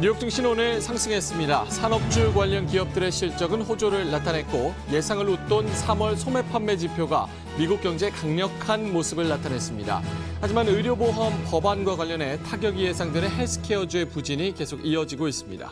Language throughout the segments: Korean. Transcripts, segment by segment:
뉴욕 증시는 오늘 상승했습니다. 산업주 관련 기업들의 실적은 호조를 나타냈고 예상을 웃돈 3월 소매 판매 지표가 미국 경제에 강력한 모습을 나타냈습니다. 하지만 의료보험 법안과 관련해 타격이 예상되는 헬스케어주의 부진이 계속 이어지고 있습니다.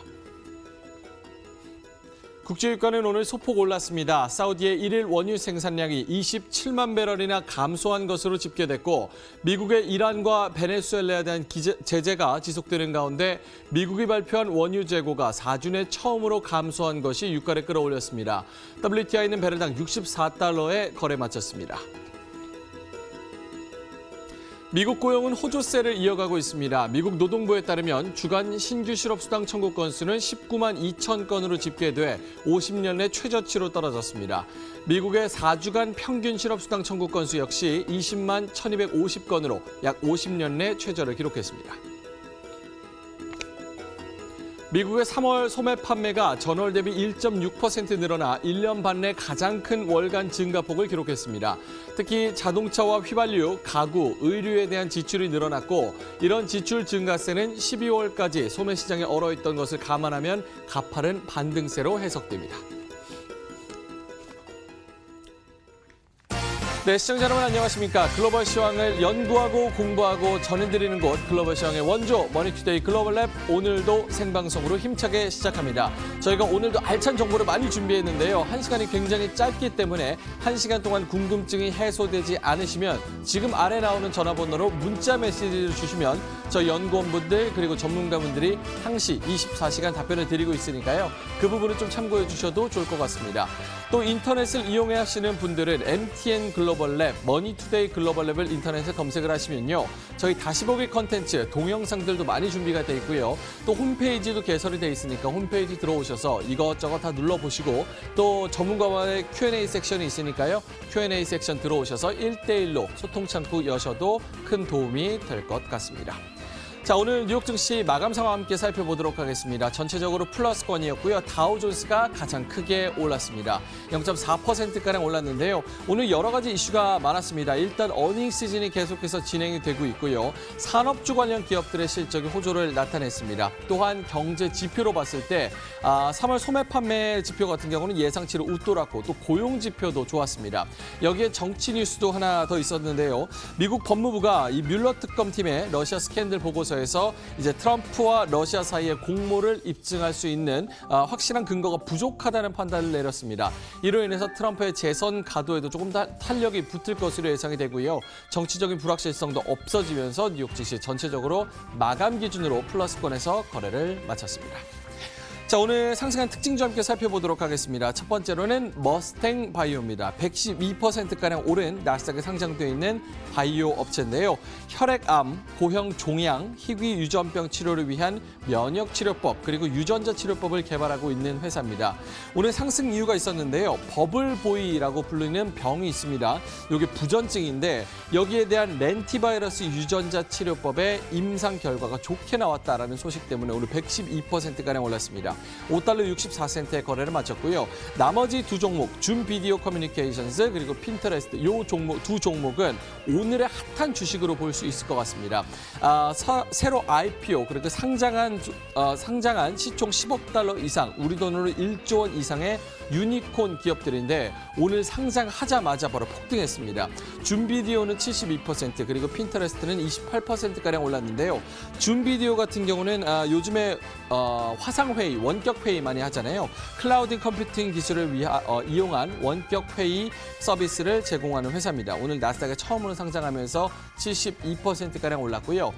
국제유가는 오늘 소폭 올랐습니다. 사우디의 1일 원유 생산량이 27만 배럴이나 감소한 것으로 집계됐고 미국의 이란과 베네수엘라에 대한 제재가 지속되는 가운데 미국이 발표한 원유 재고가 4주 내 처음으로 감소한 것이 유가를 끌어올렸습니다. WTI는 배럴당 64달러에 거래 마쳤습니다. 미국 고용은 호조세를 이어가고 있습니다. 미국 노동부에 따르면 주간 신규 실업수당 청구 건수는 19만 2천 건으로 집계돼 50년 내 최저치로 떨어졌습니다. 미국의 4주간 평균 실업수당 청구 건수 역시 20만 1,250건으로 약 50년 내 최저를 기록했습니다. 미국의 3월 소매 판매가 전월 대비 1.6% 늘어나 1년 반 내 가장 큰 월간 증가폭을 기록했습니다. 특히 자동차와 휘발유, 가구, 의류에 대한 지출이 늘어났고 이런 지출 증가세는 12월까지 소매 시장에 얼어있던 것을 감안하면 가파른 반등세로 해석됩니다. 네, 시청자 여러분 안녕하십니까. 글로벌 시황을 연구하고 공부하고 전해드리는 곳 글로벌 시황의 원조 머니투데이 글로벌랩 오늘도 생방송으로 힘차게 시작합니다. 저희가 오늘도 알찬 정보를 많이 준비했는데요. 1시간이 굉장히 짧기 때문에 1시간 동안 궁금증이 해소되지 않으시면 지금 아래 나오는 전화번호로 문자 메시지를 주시면 저희 연구원분들 그리고 전문가분들이 항시 24시간 답변을 드리고 있으니까요. 그 부분을 좀 참고해 주셔도 좋을 것 같습니다. 또 인터넷을 이용해 하시는 분들은 MTN 글로벌랩, 머니투데이 글로벌랩을 인터넷에 검색을 하시면요. 저희 다시 보기 컨텐츠, 동영상들도 많이 준비가 돼 있고요. 또 홈페이지도 개설이 돼 있으니까 홈페이지 들어오셔서 이것저것 다 눌러보시고 또 전문가와의 Q&A 섹션이 있으니까요. Q&A 섹션 들어오셔서 1대1로 소통 창구 여셔도 큰 도움이 될 것 같습니다. 자, 오늘 뉴욕 증시 마감 상황 함께 살펴보도록 하겠습니다. 전체적으로 플러스권이었고요. 다우존스가 가장 크게 올랐습니다. 0.4%가량 올랐는데요. 오늘 여러 가지 이슈가 많았습니다. 일단 어닝 시즌이 계속해서 진행이 되고 있고요. 산업주 관련 기업들의 실적이 호조를 나타냈습니다. 또한 경제 지표로 봤을 때 3월 소매 판매 지표 같은 경우는 예상치를 웃돌았고 또 고용 지표도 좋았습니다. 여기에 정치 뉴스도 하나 더 있었는데요. 미국 법무부가 이 뮬러 특검팀의 러시아 스캔들 보고서에서 이제 트럼프와 러시아 사이의 공모를 입증할 수 있는 확실한 근거가 부족하다는 판단을 내렸습니다. 이로 인해서 트럼프의 재선 가도에도 조금 더 탄력이 붙을 것으로 예상이 되고요. 정치적인 불확실성도 없어지면서 뉴욕 증시 전체적으로 마감 기준으로 플러스권에서 거래를 마쳤습니다. 자, 오늘 상승한 특징주 함께 살펴보도록 하겠습니다. 첫 번째로는 머스탱 바이오입니다. 112%가량 오른 나스닥에 상장되어 있는 바이오 업체인데요. 혈액암, 고형 종양, 희귀 유전병 치료를 위한 면역 치료법 그리고 유전자 치료법을 개발하고 있는 회사입니다. 오늘 상승 이유가 있었는데요. 버블보이라고 불리는 병이 있습니다. 이게 부전증인데 여기에 대한 렌티바이러스 유전자 치료법의 임상 결과가 좋게 나왔다라는 소식 때문에 오늘 112%가량 올랐습니다. $5 64센트의 거래를 마쳤고요. 나머지 두 종목, 줌 비디오 커뮤니케이션스 그리고 핀터레스트 이 종목 두 종목은 오늘의 핫한 주식으로 볼 수 있을 것 같습니다. 새로 IPO 그리고 상장한 시총 $10억 이상, 우리 돈으로 1조 원 이상의 유니콘 기업들인데 오늘 상장하자마자 바로 폭등했습니다. 줌 비디오는 72% 그리고 핀터레스트는 28%가량 올랐는데요. 줌 비디오 같은 경우는 요즘에 화상회의, 원격회의 많이 하잖아요. 클라우드 컴퓨팅 기술을 이용한 원격회의 서비스를 제공하는 회사입니다. 오늘 나스닥에 처음으로 상장하면서 72%가량 올랐고요.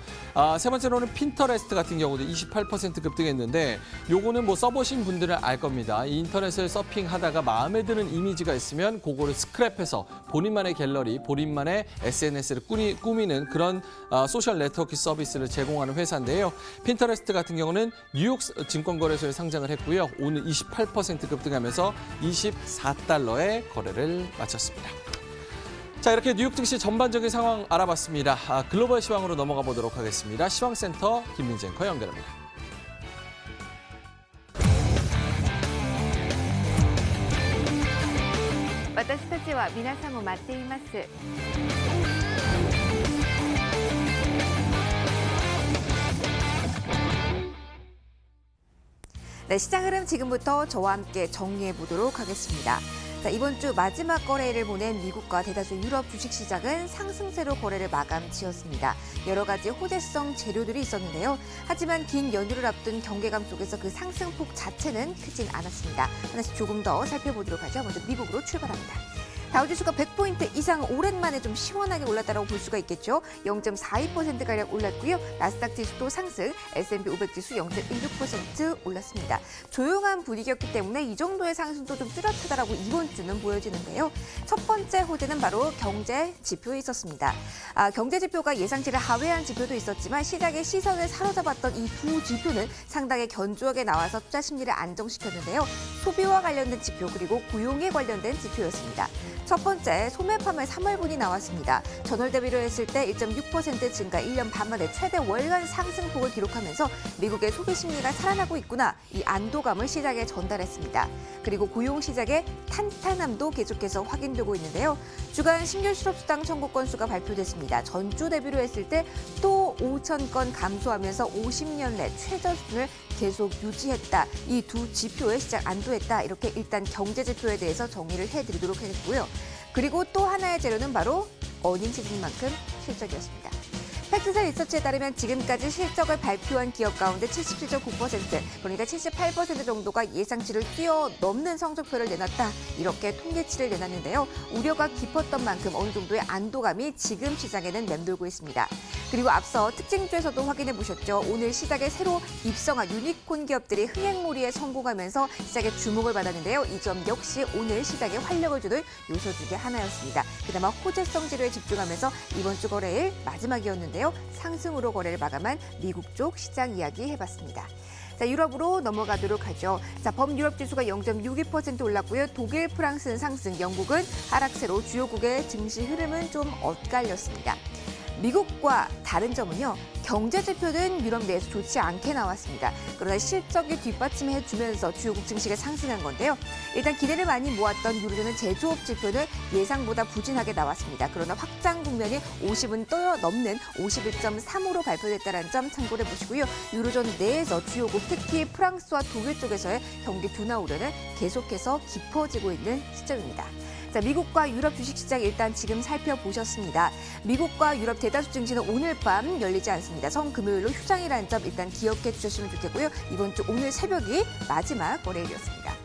세 번째로는 핀터레스트 같은 경우도 28% 급등했는데 요거는 뭐 써보신 분들은 알 겁니다. 인터넷을 서핑하다가 마음에 드는 이미지가 있으면 그거를 스크랩해서 본인만의 갤러리, 본인만의 SNS를 꾸미는 그런 소셜 네트워크 서비스를 제공하는 회사인데요. 핀터레스트 같은 경우는 뉴욕 증권거래소에 상장을 했고요. 오늘 28% 급등하면서 $24에 거래를 마쳤습니다. 자, 이렇게 뉴욕 증시 전반적인 상황 알아봤습니다. 글로벌 시황으로 넘어가 보도록 하겠습니다. 시황센터 김민재 앵커 연결합니다. 私たちは皆さんを待っています。 네, 시장 흐름 지금부터 저와 함께 정리해 보도록 하겠습니다. 자, 이번 주 마지막 거래일을 보낸 미국과 대다수 유럽 주식시장은 상승세로 거래를 마감 지었습니다. 여러 가지 호재성 재료들이 있었는데요. 하지만 긴 연휴를 앞둔 경계감 속에서 그 상승폭 자체는 크진 않았습니다. 하나씩 조금 더 살펴보도록 하죠. 먼저 미국으로 출발합니다. 다우지수가 100포인트 이상 오랜만에 좀 시원하게 올랐다고 볼 수가 있겠죠. 0.42%가량 올랐고요. 나스닥 지수도 상승, S&P 500 지수 0.16% 올랐습니다. 조용한 분위기였기 때문에 이 정도의 상승도 좀 뚜렷하다라고 이번 주는 보여지는데요. 첫 번째 호재는 바로 경제 지표에 있었습니다. 경제 지표가 예상치를 하회한 지표도 있었지만 시장의 시선을 사로잡았던 이 두 지표는 상당히 견조하게 나와서 투자 심리를 안정시켰는데요. 소비와 관련된 지표 그리고 고용에 관련된 지표였습니다. 첫 번째, 소매 판매 3월분이 나왔습니다. 전월 대비로 했을 때 1.6% 증가, 1년 반 만에 최대 월간 상승폭을 기록하면서 미국의 소비 심리가 살아나고 있구나, 이 안도감을 시장에 전달했습니다. 그리고 고용 시장의 탄탄함도 계속해서 확인되고 있는데요. 주간 신규 실업수당 청구 건수가 발표됐습니다. 전주 대비로 했을 때 또 5천 건 감소하면서 50년 내 최저 수준을 계속 유지했다. 이 두 지표에 시장 안도했다. 이렇게 일단 경제 지표에 대해서 정리를 해드리도록 하겠고요. 그리고 또 하나의 재료는 바로 어닝 시즌만큼 실적이었습니다. 팩트셀 리서치에 따르면 지금까지 실적을 발표한 기업 가운데 77.9%, 그러니까 78% 정도가 예상치를 뛰어넘는 성적표를 내놨다. 이렇게 통계치를 내놨는데요. 우려가 깊었던 만큼 어느 정도의 안도감이 지금 시장에는 맴돌고 있습니다. 그리고 앞서 특징주에서도 확인해 보셨죠. 오늘 시장에 새로 입성한 유니콘 기업들이 흥행몰이에 성공하면서 시장의 주목을 받았는데요. 이 점 역시 오늘 시장에 활력을 주는 요소 중에 하나였습니다. 그나마 호재성 재료에 집중하면서 이번 주 거래일 마지막이었는데요. 상승으로 거래를 마감한 미국 쪽 시장 이야기 해봤습니다. 자, 유럽으로 넘어가도록 하죠. 자, 범유럽 지수가 0.62% 올랐고요. 독일, 프랑스는 상승, 영국은 하락세로 주요국의 증시 흐름은 좀 엇갈렸습니다. 미국과 다른 점은요. 경제 지표는 유럽 내에서 좋지 않게 나왔습니다. 그러나 실적이 뒷받침해주면서 주요국 증시가 상승한 건데요. 일단 기대를 많이 모았던 유로존의 제조업 지표는 예상보다 부진하게 나왔습니다. 그러나 확장 국면이 50은 뛰어넘는 51.3으로 발표됐다는 점 참고를 해보시고요. 유로존 내에서 주요국 특히 프랑스와 독일 쪽에서의 경기 둔화 우려는 계속해서 깊어지고 있는 시점입니다. 자, 미국과 유럽 주식시장 일단 지금 살펴보셨습니다. 미국과 유럽 대다수 증시는 오늘 밤 열리지 않습니다. 성금요일로 휴장이라는 점 일단 기억해 주셨으면 좋겠고요. 이번 주 오늘 새벽이 마지막 거래일이었습니다.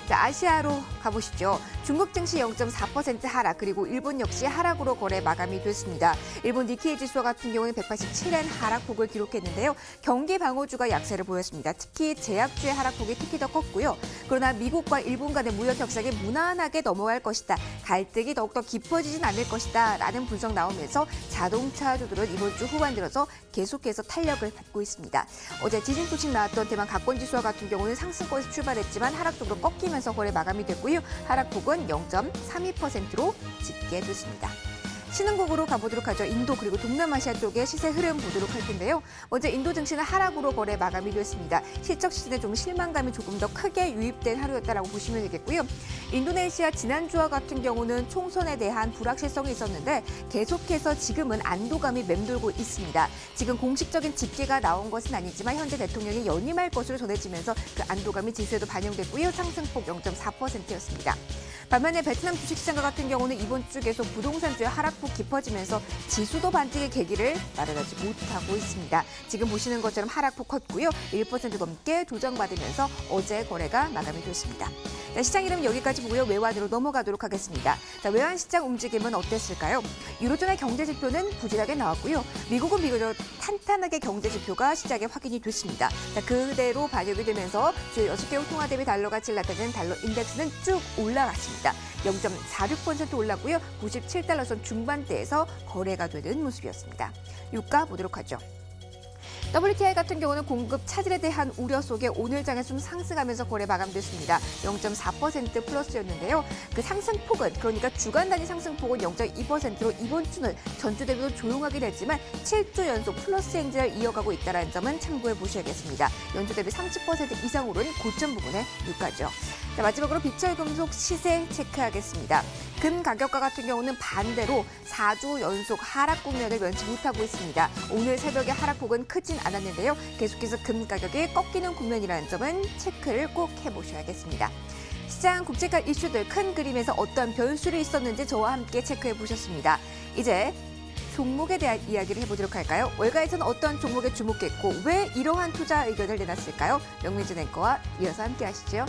자, 아시아로 가보시죠. 중국 증시 0.4% 하락, 그리고 일본 역시 하락으로 거래 마감이 됐습니다. 일본 니케이 지수 같은 경우는 187엔 하락폭을 기록했는데요. 경기 방어주가 약세를 보였습니다. 특히 제약주의 하락폭이 특히 더 컸고요. 그러나 미국과 일본 간의 무역 협상이 무난하게 넘어갈 것이다. 갈등이 더욱더 깊어지진 않을 것이다. 라는 분석 나오면서 자동차주들은 이번 주 후반 들어서 계속해서 탄력을 받고 있습니다. 어제 지진 소식 나왔던 대만 가권지수와 같은 경우는 상승권에서 출발했지만 하락 쪽으로 꺾이면서 거래 마감이 됐고요. 하락폭은 0.32%로 집계 됐습니다. 신흥국으로 가보도록 하죠. 인도 그리고 동남아시아 쪽의 시세 흐름 보도록 할 텐데요. 먼저 인도 증시는 하락으로 거래 마감이 됐습니다. 실적 시즌에 좀 실망감이 조금 더 크게 유입된 하루였다라고 보시면 되겠고요. 인도네시아 지난주와 같은 경우는 총선에 대한 불확실성이 있었는데 계속해서 지금은 안도감이 맴돌고 있습니다. 지금 공식적인 집계가 나온 것은 아니지만 현재 대통령이 연임할 것으로 전해지면서 그 안도감이 지수에도 반영됐고요. 상승폭 0.4%였습니다. 반면에 베트남 주식시장과 같은 경우는 이번 주 계속 부동산주의 하락폭 깊어지면서 지수도 반등의 계기를 마련하지 못하고 있습니다. 지금 보시는 것처럼 하락폭 컸고요. 1% 넘게 조정받으면서 어제 거래가 마감이 됐습니다. 자, 시장 이름 여기까지 보고요. 외환으로 넘어가도록 하겠습니다. 자, 외환 시장 움직임은 어땠을까요? 유로존의 경제 지표는 부진하게 나왔고요. 미국은 비교적 탄탄하게 경제 지표가 시장에 확인이 됐습니다. 자, 그대로 반영이 되면서 주요 6개국 통화 대비 달러 가치를 나타내는 달러 인덱스는 쭉 올라갔습니다. 0.46% 올랐고요. 97달러선 중반대에서 거래가 되는 모습이었습니다. 유가 보도록 하죠. WTI 같은 경우는 공급 차질에 대한 우려 속에 오늘 장에 좀 상승하면서 거래 마감됐습니다. 0.4% 플러스였는데요. 그 상승폭은, 그러니까 주간 단위 상승폭은 0.2%로 이번 주는 전주 대비도 조용하긴 했지만 7주 연속 플러스 행진을 이어가고 있다는 점은 참고해 보셔야겠습니다. 연주 대비 30% 이상 오른 고점 부분의 유가죠. 자, 마지막으로 비철금속 시세 체크하겠습니다. 금 가격과 같은 경우는 반대로 4주 연속 하락 국면을 면치 못하고 있습니다. 오늘 새벽의 하락폭은 크진 않았는데요. 계속해서 금 가격이 꺾이는 국면이라는 점은 체크를 꼭 해보셔야겠습니다. 시장 국제가 이슈들 큰 그림에서 어떤 변수를 있었는지 저와 함께 체크해 보셨습니다. 이제 종목에 대한 이야기를 해보도록 할까요? 월가에서는 어떤 종목에 주목했고 왜 이러한 투자 의견을 내놨을까요? 명민준 앵커와 이어서 함께 하시죠.